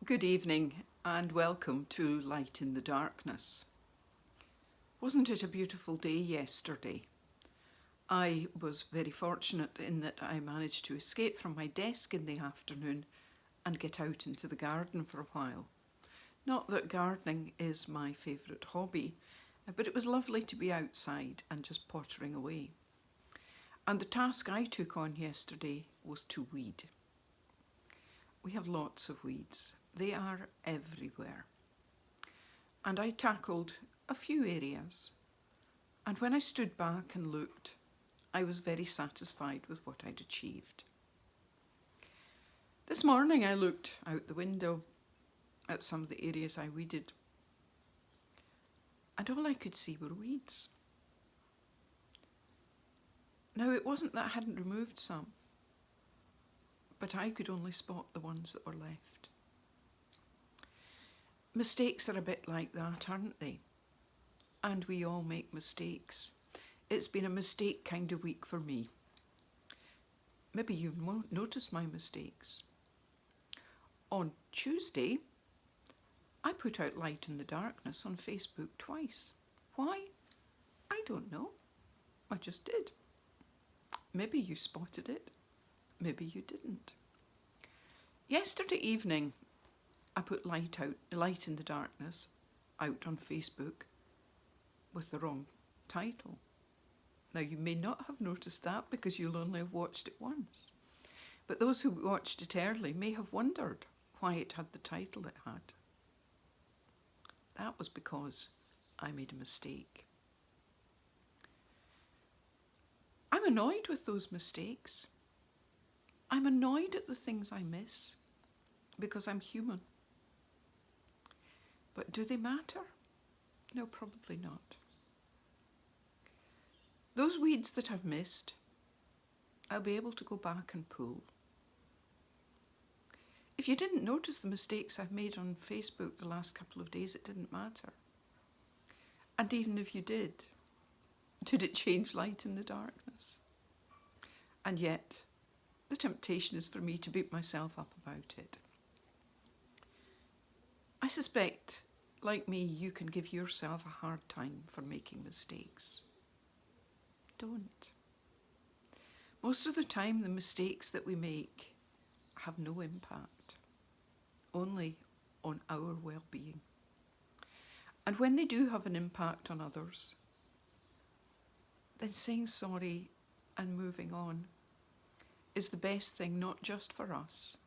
Good evening and welcome to Light in the Darkness. Wasn't it a beautiful day yesterday? I was very fortunate in that I managed to escape from my desk in the afternoon and get out into the garden for a while. Not that gardening is my favourite hobby, but it was lovely to be outside and just pottering away. And the task I took on yesterday was to weed. We have lots of weeds. They are everywhere. And I tackled a few areas. And when I stood back and looked, I was very satisfied with what I'd achieved. This morning I looked out the window at some of the areas I weeded, and all I could see were weeds. Now, it wasn't that I hadn't removed some, but I could only spot the ones that were left. Mistakes are a bit like that, aren't they? And we all make mistakes. It's been a mistake kind of week for me. Maybe you've noticed my mistakes. On Tuesday, I put out Light in the Darkness on Facebook twice. Why? I don't know. I just did. Maybe you spotted it. Maybe you didn't. Yesterday evening, I put Light in the Darkness out on Facebook with the wrong title. Now, you may not have noticed that because you'll only have watched it once. But those who watched it early may have wondered why it had the title it had. That was because I made a mistake. I'm annoyed with those mistakes. I'm annoyed at the things I miss because I'm human. But do they matter? No, probably not. Those weeds that I've missed, I'll be able to go back and pull. If you didn't notice the mistakes I've made on Facebook the last couple of days, it didn't matter. And even if you did it change light in the darkness? And yet, the temptation is for me to beat myself up about it. I suspect, like me, you can give yourself a hard time for making mistakes. Don't. Most of the time, the mistakes that we make have no impact, only on our well-being. And when they do have an impact on others, then saying sorry and moving on is the best thing, not just for us,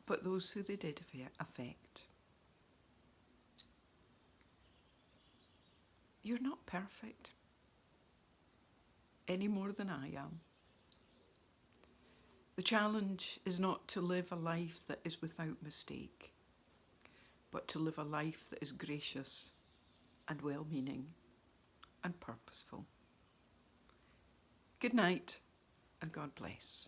but those who they did affect. You're not perfect, any more than I am. The challenge is not to live a life that is without mistake, but to live a life that is gracious and well-meaning and purposeful. Good night and God bless.